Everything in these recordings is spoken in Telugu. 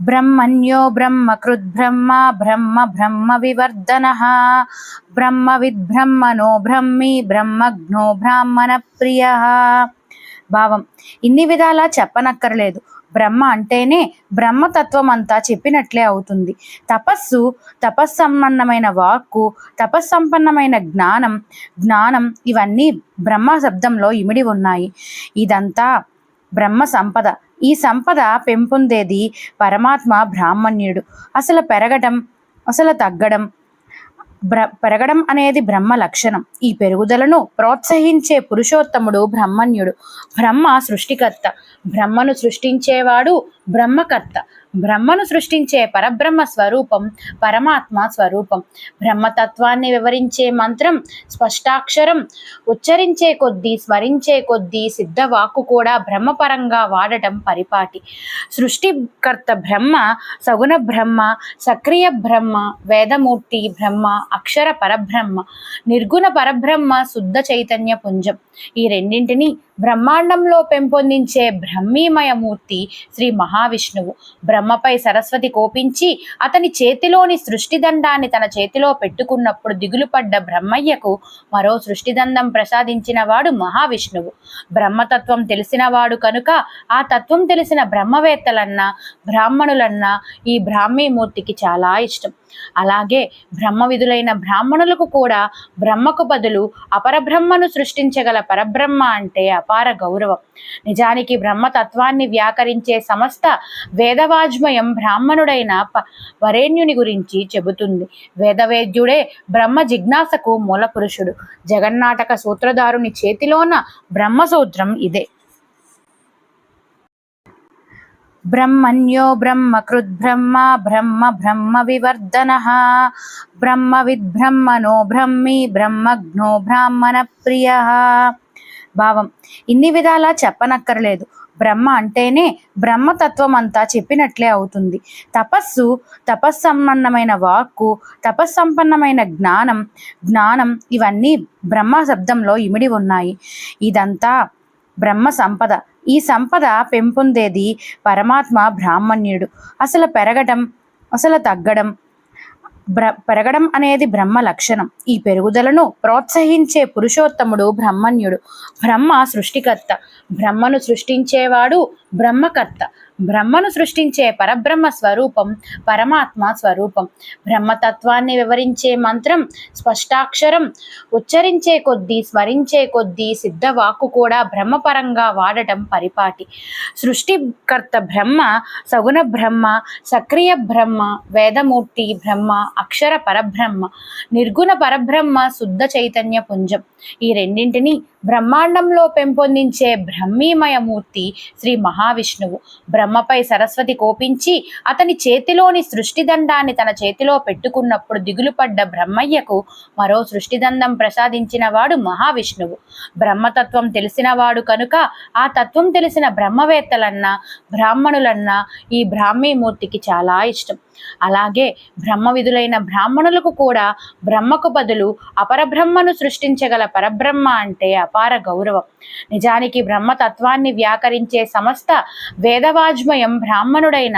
బ్రహ్మణ్యో బ్రహ్మకృద్బ్రహ్మ బ్రహ్మ బ్రహ్మ వివర్ధనః బ్రహ్మవిద్బ్రహ్మణో బ్రహ్మి బ్రహ్మజ్ఞో బ్రాహ్మణ ప్రియః. భావం: ఇన్ని విధాలా చెప్పనక్కర్లేదు. బ్రహ్మ అంటేనే బ్రహ్మతత్వం అంతా చెప్పినట్లే అవుతుంది. తపస్సు, తపస్సంపన్నమైన వాక్కు, తపస్సంపన్నమైన జ్ఞానం, జ్ఞానం ఇవన్నీ బ్రహ్మ శబ్దంలో ఇమిడి ఉన్నాయి. ఇదంతా బ్రహ్మ సంపద. ఈ సంపద పెంపొందేది పరమాత్మ బ్రాహ్మణ్యుడు. అసలు పెరగడం, అసలు తగ్గడం, పెరగడం అనేది బ్రహ్మ లక్షణం. ఈ పెరుగుదలను ప్రోత్సహించే పురుషోత్తముడు బ్రహ్మణ్యుడు. బ్రహ్మ సృష్టికర్త. బ్రహ్మను సృష్టించేవాడు బ్రహ్మకర్త. బ్రహ్మను సృష్టించే పరబ్రహ్మ స్వరూపం పరమాత్మ స్వరూపం. బ్రహ్మతత్వాన్ని వివరించే మంత్రం స్పష్టాక్షరం. ఉచ్చరించే కొద్దీ, స్మరించే కొద్దీ సిద్ధవాక్కు కూడా బ్రహ్మపరంగా వాడటం పరిపాటి. సృష్టికర్త బ్రహ్మ, సగుణ బ్రహ్మ, సక్రియ బ్రహ్మ, వేదమూర్తి బ్రహ్మ, అక్షర పరబ్రహ్మ, నిర్గుణ పరబ్రహ్మ, శుద్ధ చైతన్య పుంజం. ఈ రెండింటినీ బ్రహ్మాండంలో పెంపొందించే బ్రహ్మీమయమూర్తి శ్రీ మహావిష్ణువు. బ్రహ్మపై సరస్వతి కోపించి అతని చేతిలోని సృష్టిదండాన్ని తన చేతిలో పెట్టుకున్నప్పుడు దిగులుపడ్డ బ్రహ్మయ్యకు మరో సృష్టిదండం ప్రసాదించిన వాడు మహావిష్ణువు. బ్రహ్మతత్వం తెలిసినవాడు కనుక ఆ తత్వం తెలిసిన బ్రహ్మవేత్తలన్నా, బ్రాహ్మణులన్నా ఈ బ్రాహ్మీమూర్తికి చాలా ఇష్టం. అలాగే బ్రహ్మవిధులైన బ్రాహ్మణులకు కూడా బ్రహ్మకు బదులు అపరబ్రహ్మను సృష్టించగల పరబ్రహ్మ అంటే అపార గౌరవం. నిజానికి బ్రహ్మతత్వాన్ని వ్యాకరించే సమస్త వేదవాజ్మయం బ్రాహ్మణుడైన వరేణ్యుని గురించి చెబుతుంది. వేదవేద్యుడే బ్రహ్మ జిజ్ఞాసకు మూలపురుషుడు. జగన్నాటక సూత్రధారుని చేతిలోన బ్రహ్మసూత్రం ఇదే. బ్రహ్మణ్యో బ్రహ్మకృద్బ్రహ్మ బ్రహ్మ బ్రహ్మ వివర్ధనః బ్రహ్మవిద్బ్రహ్మణో బ్రహ్మి బ్రహ్మజ్ఞో బ్రాహ్మణ ప్రియః. భావం: ఇన్ని విధాలా చెప్పనక్కర్లేదు. బ్రహ్మ అంటేనే బ్రహ్మతత్వం అంతా చెప్పినట్లే అవుతుంది. తపస్సు, తపస్సంపన్నమైన వాక్కు, తపస్సంపన్నమైన జ్ఞానం, జ్ఞానం ఇవన్నీ బ్రహ్మ శబ్దంలో ఇమిడి ఉన్నాయి. ఇదంతా బ్రహ్మ సంపద. ఈ సంపద పెంపొందేది పరమాత్మ బ్రాహ్మణ్యుడు. అసలు పెరగడం, అసలు తగ్గడం, పెరగడం అనేది బ్రహ్మ లక్షణం. ఈ పెరుగుదలను ప్రోత్సహించే పురుషోత్తముడు బ్రహ్మణ్యుడు. బ్రహ్మ సృష్టికర్త. బ్రహ్మను సృష్టించేవాడు బ్రహ్మకర్త. బ్రహ్మను సృష్టించే పరబ్రహ్మ స్వరూపం పరమాత్మ స్వరూపం. బ్రహ్మతత్వాన్ని వివరించే మంత్రం స్పష్టాక్షరం. ఉచ్చరించే కొద్దీ, స్మరించే కొద్దీ సిద్ధవాక్కు కూడా బ్రహ్మపరంగా వాడటం పరిపాటి. సృష్టికర్త బ్రహ్మ, సగుణ బ్రహ్మ, సక్రియ బ్రహ్మ, వేదమూర్తి బ్రహ్మ, అక్షర పరబ్రహ్మ, నిర్గుణ పరబ్రహ్మ, శుద్ధ చైతన్య పుంజం. ఈ రెండింటినీ బ్రహ్మాండంలో పెంపొందించే బ్రహ్మీమయమూర్తి శ్రీ మహావిష్ణువు. బ్రహ్మపై సరస్వతి కోపించి అతని చేతిలోని సృష్టిదండాన్ని తన చేతిలో పెట్టుకున్నప్పుడు దిగులుపడ్డ బ్రహ్మయ్యకు మరో సృష్టిదండం ప్రసాదించిన వాడు మహావిష్ణువు. బ్రహ్మతత్వం తెలిసినవాడు కనుక ఆ తత్వం తెలిసిన బ్రహ్మవేత్తలన్నా, బ్రాహ్మణులన్నా ఈ బ్రాహ్మీమూర్తికి చాలా ఇష్టం. అలాగే బ్రహ్మవిధులైన బ్రాహ్మణులకు కూడా బ్రహ్మకు బదులు అపరబ్రహ్మను సృష్టించగల పరబ్రహ్మ అంటే అపార గౌరవం. నిజానికి బ్రహ్మతత్వాన్ని వ్యాకరించే సమస్త వేదవాజ్మయం బ్రాహ్మణుడైన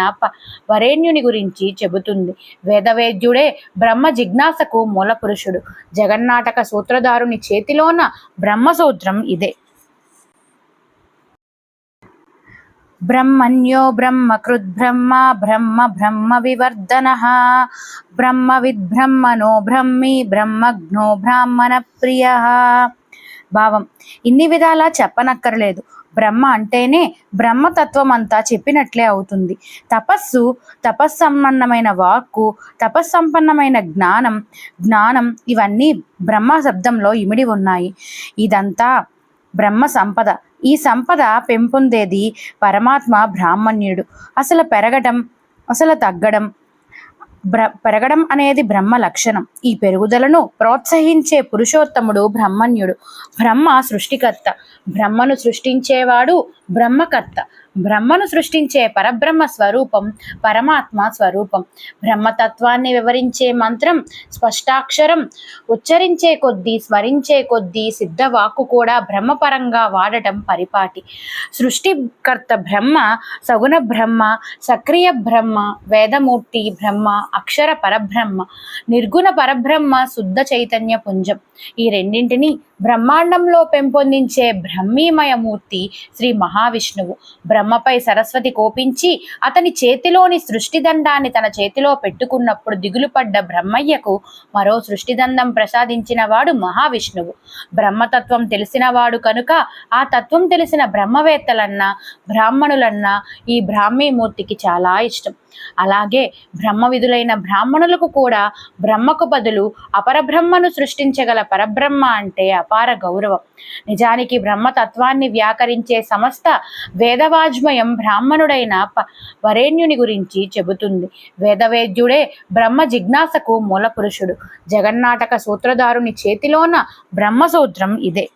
వరేణ్యుని గురించి చెబుతుంది. వేదవేద్యుడే బ్రహ్మ జిజ్ఞాసకు మూలపురుషుడు. జగన్నాటక సూత్రధారుని చేతిలోన బ్రహ్మసూత్రం ఇదే. బ్రహ్మణ్యో బ్రహ్మకృద్బ్రహ్మ బ్రహ్మ బ్రహ్మ వివర్ధనః బ్రహ్మవిద్బ్రహ్మణో బ్రహ్మి బ్రహ్మజ్ఞో బ్రాహ్మణ ప్రియః. భావం: ఇన్ని విధాలా చెప్పనక్కర్లేదు. బ్రహ్మ అంటేనే బ్రహ్మతత్వం అంతా చెప్పినట్లే అవుతుంది. తపస్సు, తపస్సంపన్నమైన వాక్కు, తపస్సంపన్నమైన జ్ఞానం, జ్ఞానం ఇవన్నీ బ్రహ్మ శబ్దంలో ఇమిడి ఉన్నాయి. ఇదంతా బ్రహ్మ సంపద. ఈ సంపద పెంపొందేది పరమాత్మ బ్రాహ్మణ్యుడు. అసలు పెరగడం, అసలు తగ్గడం, పెరగడం అనేది బ్రహ్మ లక్షణం. ఈ పెరుగుదలను ప్రోత్సహించే పురుషోత్తముడు బ్రహ్మణ్యుడు. బ్రహ్మ సృష్టికర్త. బ్రహ్మను సృష్టించేవాడు బ్రహ్మకర్త. బ్రహ్మను సృష్టించే పరబ్రహ్మ స్వరూపం పరమాత్మ స్వరూపం. బ్రహ్మతత్వాన్ని వివరించే మంత్రం స్పష్టాక్షరం. ఉచ్చరించే కొద్దీ స్మరించే కొద్దీ సిద్ధవాక్కు కూడా బ్రహ్మపరంగా వాడటం పరిపాటి. సృష్టికర్త బ్రహ్మ, సగుణ బ్రహ్మ, సక్రియ బ్రహ్మ, వేదమూర్తి బ్రహ్మ, అక్షర పరబ్రహ్మ, నిర్గుణ పరబ్రహ్మ, శుద్ధ చైతన్య పుంజం. ఈ రెండింటినీ బ్రహ్మాండంలో పెంపొందించే బ్రహ్మీమయమూర్తి శ్రీ మహావిష్ణువు. బ్రహ్మపై సరస్వతి కోపించి అతని చేతిలోని సృష్టిదండాన్ని తన చేతిలో పెట్టుకున్నప్పుడు దిగులుపడ్డ బ్రహ్మయ్యకు మరో సృష్టిదండం ప్రసాదించిన వాడు మహావిష్ణువు. బ్రహ్మతత్వం తెలిసినవాడు కనుక ఆ తత్వం తెలిసిన బ్రహ్మవేత్తలన్నా బ్రాహ్మణులన్నా ఈ బ్రాహ్మీమూర్తికి చాలా ఇష్టం. అలాగే బ్రహ్మ విధులైన బ్రాహ్మణులకు కూడా బ్రహ్మకు బదులు అపరబ్రహ్మను సృష్టించగల పరబ్రహ్మ అంటే అపార గౌరవం. నిజానికి బ్రహ్మతత్వాన్ని వ్యాకరించే సమస్త వేదవాజ్మయం బ్రాహ్మణుడైన వరేణ్యుని గురించి చెబుతుంది. వేదవేద్యుడే బ్రహ్మ జిజ్ఞాసకు మూల పురుషుడు. జగన్నాటక సూత్రధారుని చేతిలోన బ్రహ్మసూత్రం ఇదే.